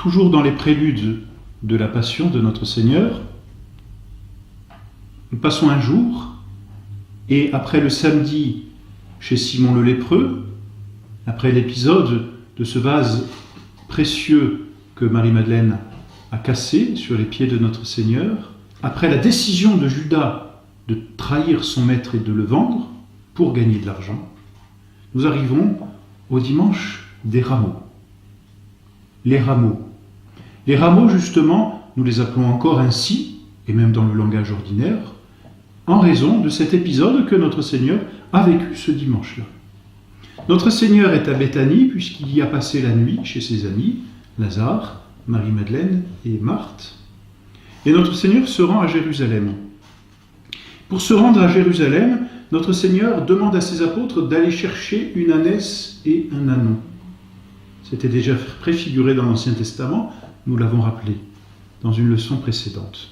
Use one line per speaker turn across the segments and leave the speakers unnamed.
toujours dans les préludes de la Passion de notre Seigneur, nous passons un jour, et après le samedi chez Simon le lépreux, après l'épisode de ce vase précieux que Marie-Madeleine a cassé sur les pieds de notre Seigneur, après la décision de Judas de trahir son maître et de le vendre pour gagner de l'argent, nous arrivons au dimanche des rameaux. Les rameaux. Les rameaux, justement, nous les appelons encore ainsi, et même dans le langage ordinaire, en raison de cet épisode que notre Seigneur a vécu ce dimanche-là. Notre Seigneur est à Béthanie puisqu'il y a passé la nuit chez ses amis, Lazare, Marie-Madeleine et Marthe. Et notre Seigneur se rend à Jérusalem. Pour se rendre à Jérusalem, notre Seigneur demande à ses apôtres d'aller chercher une ânesse et un ânon. C'était déjà préfiguré dans l'Ancien Testament, nous l'avons rappelé dans une leçon précédente.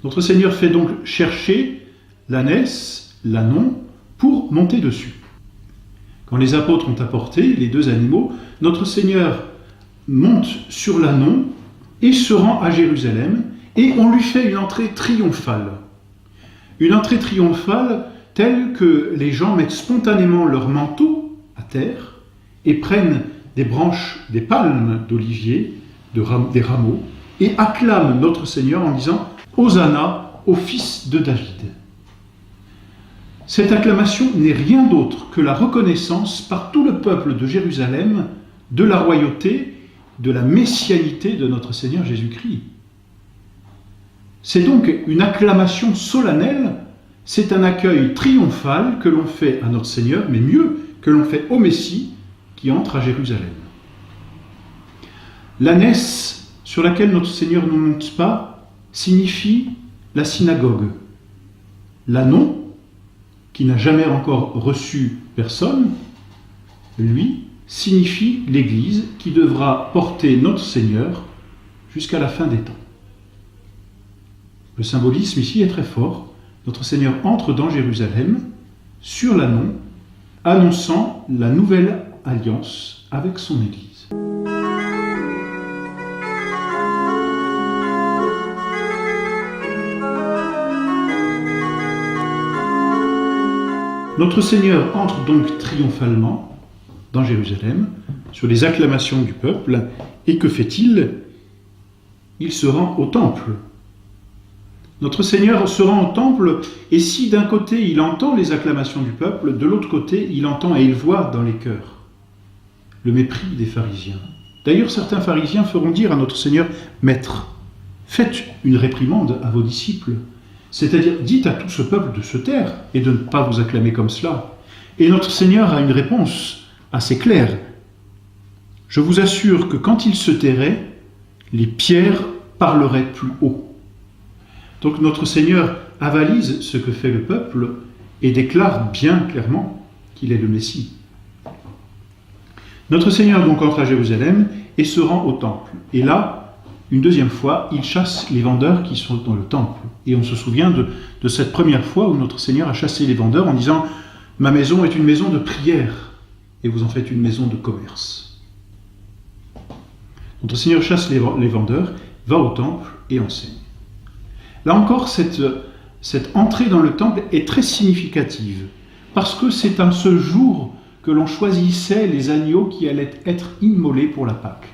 Notre Seigneur fait donc chercher l'ânesse, l'ânon, pour monter dessus. Quand les apôtres ont apporté les deux animaux, notre Seigneur monte sur l'ânon et se rend à Jérusalem, et on lui fait une entrée triomphale. Une entrée triomphale telle que les gens mettent spontanément leur manteau à terre et prennent des branches, des palmes d'olivier, des rameaux, et acclament notre Seigneur en disant « Hosanna au Fils de David ». Cette acclamation n'est rien d'autre que la reconnaissance par tout le peuple de Jérusalem de la royauté, de la messianité de notre Seigneur Jésus-Christ. C'est donc une acclamation solennelle, c'est un accueil triomphal que l'on fait à notre Seigneur, mais mieux, que l'on fait au Messie qui entre à Jérusalem. L'ânesse sur laquelle notre Seigneur ne monte pas signifie la synagogue. L'ânon, qui n'a jamais encore reçu personne, lui, signifie l'Église qui devra porter notre Seigneur jusqu'à la fin des temps. Le symbolisme ici est très fort. Notre Seigneur entre dans Jérusalem, sur l'ânon, annonçant la nouvelle alliance avec son Église. Notre Seigneur entre donc triomphalement dans Jérusalem, sur les acclamations du peuple, et que fait-il ? Il se rend au temple. Notre Seigneur se rend au temple, et si d'un côté il entend les acclamations du peuple, de l'autre côté il entend et il voit dans les cœurs le mépris des pharisiens. D'ailleurs, certains pharisiens feront dire à notre Seigneur « Maître, faites une réprimande à vos disciples ». C'est-à-dire, dites à tout ce peuple de se taire et de ne pas vous acclamer comme cela. Et notre Seigneur a une réponse assez claire. Je vous assure que quand il se tairait, les pierres parleraient plus haut. Donc notre Seigneur avalise ce que fait le peuple et déclare bien clairement qu'il est le Messie. Notre Seigneur donc entre à Jérusalem et se rend au temple. Et là, une deuxième fois, il chasse les vendeurs qui sont dans le temple. Et on se souvient de cette première fois où notre Seigneur a chassé les vendeurs en disant « Ma maison est une maison de prière, et vous en faites une maison de commerce. » Notre Seigneur chasse les vendeurs, va au temple et enseigne. Là encore, cette entrée dans le temple est très significative, parce que c'est à ce jour que l'on choisissait les agneaux qui allaient être immolés pour la Pâque.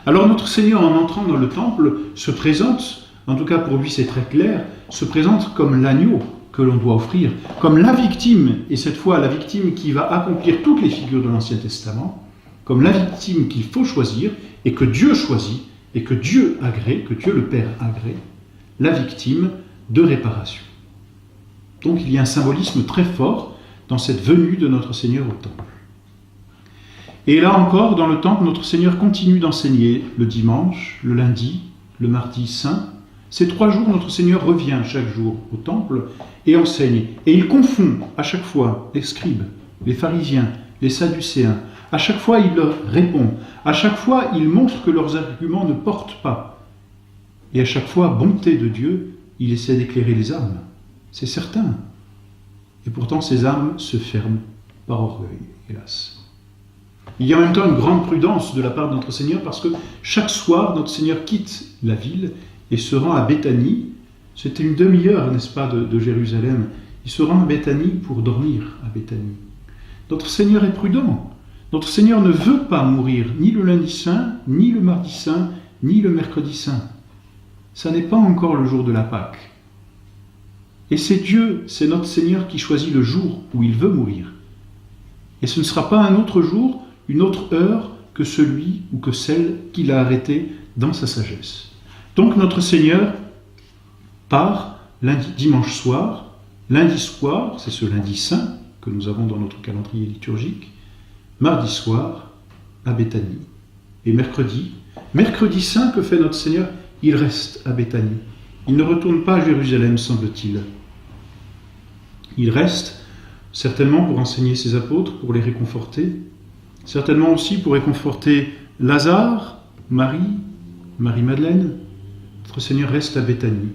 Alors notre Seigneur, en entrant dans le temple, se présente, en tout cas pour lui c'est très clair, se présente comme l'agneau que l'on doit offrir, comme la victime, et cette fois la victime qui va accomplir toutes les figures de l'Ancien Testament, comme la victime qu'il faut choisir, et que Dieu choisit, et que Dieu agrée, que Dieu le Père agrée, la victime de réparation. Donc il y a un symbolisme très fort dans cette venue de notre Seigneur au temple. Et là encore, dans le temple, notre Seigneur continue d'enseigner le dimanche, le lundi, le mardi saint. Ces 3 jours, notre Seigneur revient chaque jour au temple et enseigne. Et il confond à chaque fois les scribes, les pharisiens, les sadducéens. À chaque fois, il leur répond. À chaque fois, il montre que leurs arguments ne portent pas. Et à chaque fois, bonté de Dieu, il essaie d'éclairer les âmes. C'est certain. Et pourtant, ces âmes se ferment par orgueil, hélas. Il y a en même temps une grande prudence de la part de notre Seigneur parce que chaque soir, notre Seigneur quitte la ville et se rend à Béthanie. C'était une demi-heure, n'est-ce pas, de Jérusalem. Il se rend à Béthanie pour dormir à Béthanie. Notre Seigneur est prudent. Notre Seigneur ne veut pas mourir ni le lundi saint, ni le mardi saint, ni le mercredi saint. Ça n'est pas encore le jour de la Pâque. Et c'est Dieu, c'est notre Seigneur qui choisit le jour où il veut mourir. Et ce ne sera pas un autre jour, une autre heure que celui ou que celle qu'il a arrêté dans sa sagesse. Donc notre Seigneur part dimanche soir, lundi soir, c'est ce lundi saint que nous avons dans notre calendrier liturgique, mardi soir à Béthanie. Et mercredi saint, que fait notre Seigneur? Il reste à Béthanie. Il ne retourne pas à Jérusalem, semble-t-il. Il reste certainement pour enseigner ses apôtres, pour les réconforter, certainement aussi pour réconforter Lazare, Marie-Madeleine. Notre Seigneur reste à Béthanie.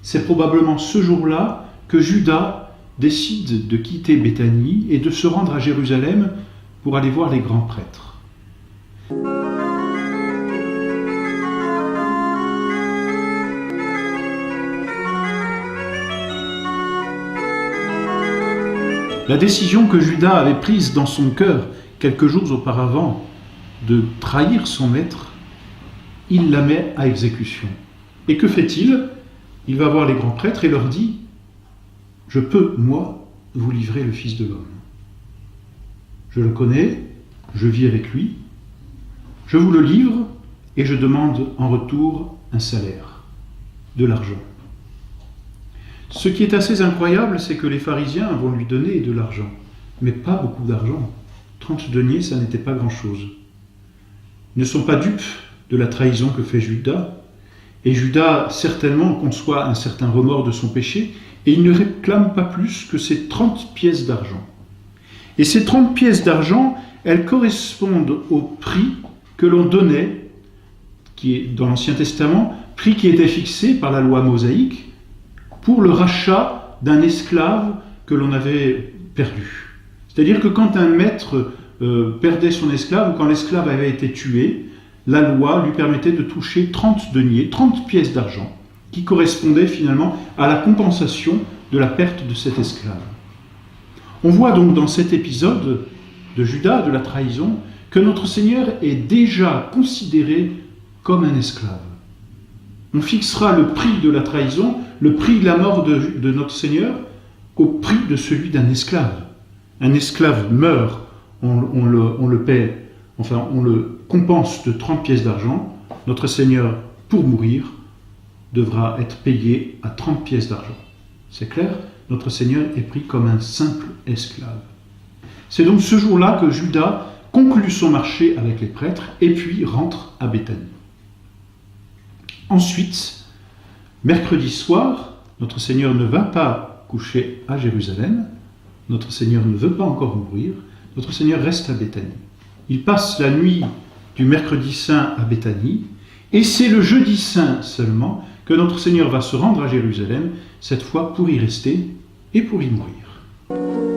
C'est probablement ce jour-là que Judas décide de quitter Béthanie et de se rendre à Jérusalem pour aller voir les grands prêtres. La décision que Judas avait prise dans son cœur quelques jours auparavant de trahir son maître, il la met à exécution. Et que fait-il? Il va voir les grands prêtres et leur dit « Je peux, moi, vous livrer le Fils de l'homme. Je le connais, je vis avec lui, je vous le livre et je demande en retour un salaire, de l'argent. » Ce qui est assez incroyable, c'est que les pharisiens vont lui donner de l'argent, mais pas beaucoup d'argent. 30 deniers, ça n'était pas grand-chose. Ils ne sont pas dupes de la trahison que fait Judas, et Judas certainement conçoit un certain remords de son péché, et il ne réclame pas plus que ces 30 pièces d'argent. Et ces 30 pièces d'argent, elles correspondent au prix que l'on donnait, qui est dans l'Ancien Testament, prix qui était fixé par la loi mosaïque, pour le rachat d'un esclave que l'on avait perdu. C'est-à-dire que quand un maître perdait son esclave, ou quand l'esclave avait été tué, la loi lui permettait de toucher 30 deniers, 30 pièces d'argent, qui correspondaient finalement à la compensation de la perte de cet esclave. On voit donc dans cet épisode de Judas, de la trahison, que notre Seigneur est déjà considéré comme un esclave. On fixera le prix de la trahison, le prix de la mort de notre Seigneur, au prix de celui d'un esclave. Un esclave meurt, on le paie, enfin on le compense de 30 pièces d'argent. Notre Seigneur, pour mourir, devra être payé à 30 pièces d'argent. C'est clair? Notre Seigneur est pris comme un simple esclave. C'est donc ce jour-là que Judas conclut son marché avec les prêtres et puis rentre à Béthanie. Ensuite, mercredi soir, notre Seigneur ne va pas coucher à Jérusalem, notre Seigneur ne veut pas encore mourir, notre Seigneur reste à Béthanie. Il passe la nuit du mercredi saint à Béthanie, et c'est le jeudi saint seulement que notre Seigneur va se rendre à Jérusalem, cette fois pour y rester et pour y mourir.